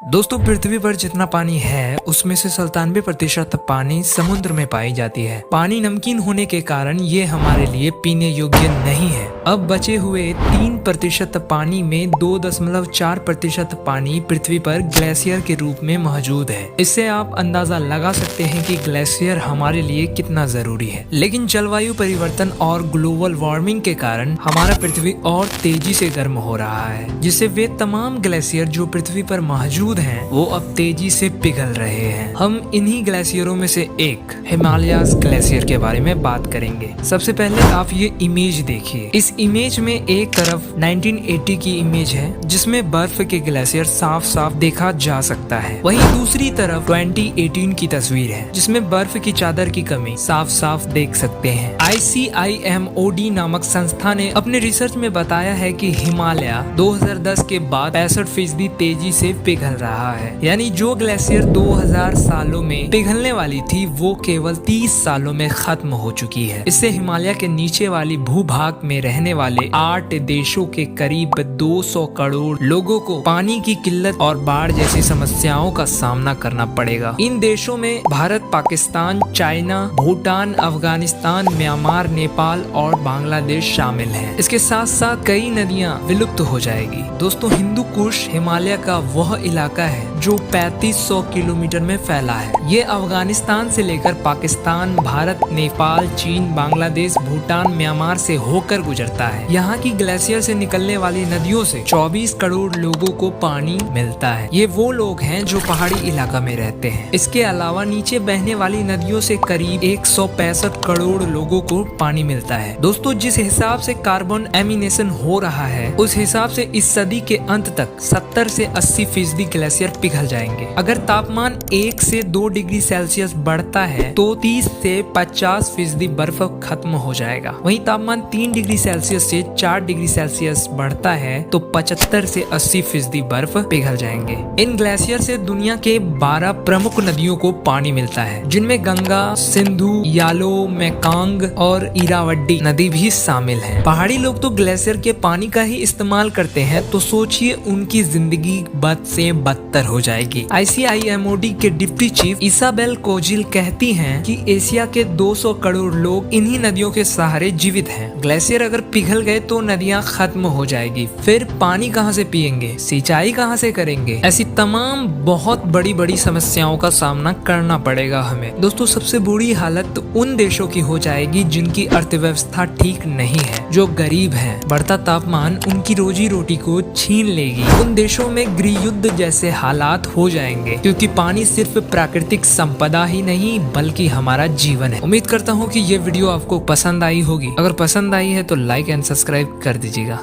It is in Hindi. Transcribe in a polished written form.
दोस्तों, पृथ्वी पर जितना पानी है उसमें से 97% पानी समुद्र में पाई जाती है। पानी नमकीन होने के कारण ये हमारे लिए पीने योग्य नहीं है। अब बचे हुए 3% पानी में 2.4% पानी पृथ्वी पर ग्लेशियर के रूप में मौजूद है। इससे आप अंदाजा लगा सकते हैं कि ग्लेशियर हमारे लिए कितना जरूरी है। लेकिन जलवायु परिवर्तन और ग्लोबल वार्मिंग के कारण हमारा पृथ्वी और तेजी से गर्म हो रहा है, जिससे वे तमाम ग्लेशियर जो पृथ्वी पर मौजूद हैं वो अब तेजी से पिघल रहे हैं। हम इन्हीं ग्लेशियरों में से एक हिमालयास ग्लेशियर के बारे में बात करेंगे। सबसे पहले आप ये इमेज देखिए। इस इमेज में एक तरफ 1980 की इमेज है जिसमें बर्फ के ग्लेशियर साफ साफ देखा जा सकता है। वहीं दूसरी तरफ 2018 की तस्वीर है जिसमें बर्फ की चादर की कमी साफ साफ देख सकते हैं। ICIMOD नामक संस्था ने अपने रिसर्च में बताया है कि हिमालय 2010 के बाद 65% तेजी से पिघल रहा है। यानी जो ग्लेशियर 2000 सालों में पिघलने वाली थी वो केवल 30 सालों में खत्म हो चुकी है। इससे हिमालय के नीचे वाली भूभाग में रहने वाले 8 देशों के करीब 200 करोड़ लोगों को पानी की किल्लत और बाढ़ जैसी समस्याओं का सामना करना पड़ेगा। इन देशों में भारत, पाकिस्तान, चाइना, भूटान, अफगानिस्तान, म्यांमार, नेपाल और बांग्लादेश शामिल है। इसके साथ साथ कई नदियां विलुप्त हो जाएगी। दोस्तों, हिंदू कुश हिमालय का वह इलाका है जो 3500 किलोमीटर में फैला है। ये अफगानिस्तान से लेकर पाकिस्तान, भारत, नेपाल, चीन, बांग्लादेश, भूटान, म्यांमार से होकर गुजरता है। यहाँ की ग्लेशियर से निकलने वाली नदियों से 24 करोड़ लोगों को पानी मिलता है। ये वो लोग हैं जो पहाड़ी इलाका में रहते हैं। इसके अलावा नीचे बहने वाली नदियों से करीब 165 करोड़ लोगों को पानी मिलता है। दोस्तों, जिस हिसाब से कार्बन एमिनेशन हो रहा है उस हिसाब से इस सदी के अंत तक 70 से 80% ग्लेशियर पिघल जाएंगे। अगर तापमान 1 से 2 डिग्री सेल्सियस बढ़ता है तो 30 से 50% बर्फ खत्म हो जाएगा। वहीं तापमान 3 डिग्री सेल्सियस से 4 डिग्री सेल्सियस बढ़ता है तो 75 से 80% बर्फ पिघल जाएंगे। इन ग्लेशियर से दुनिया के 12 प्रमुख नदियों को पानी मिलता है, जिनमें गंगा, सिंधु, यालो, मेकांग और इरावड्डी नदी भी शामिल है। पहाड़ी लोग तो ग्लेशियर के पानी का ही इस्तेमाल करते हैं, तो सोचिए उनकी जिंदगी बद से बदतर हो जाएगी। ICIMOD के डिप्टी चीफ इसाबेल कोजिल कहती हैं कि एशिया के 200 करोड़ लोग इन्हीं नदियों के सहारे जीवित हैं। ग्लेशियर अगर पिघल गए तो नदियां खत्म हो जाएगी, फिर पानी कहां से पिएंगे, सिंचाई कहां से करेंगे। ऐसी तमाम बहुत बड़ी बड़ी समस्याओं का सामना करना पड़ेगा हमें। दोस्तों, सबसे बुरी हालत उन देशों की हो जाएगी जिनकी अर्थव्यवस्था ठीक नहीं है, जो गरीब है। बढ़ता तापमान उनकी रोजी रोटी को छीन लेगी। उन देशों में गृह युद्ध जैसे हालात हो जाएंगे, क्योंकि पानी सिर्फ प्राकृतिक संपदा ही नहीं बल्कि हमारा जीवन है। उम्मीद करता हूँ कि ये वीडियो आपको पसंद आई होगी। अगर पसंद आई है तो लाइक एंड सब्सक्राइब कर दीजिएगा।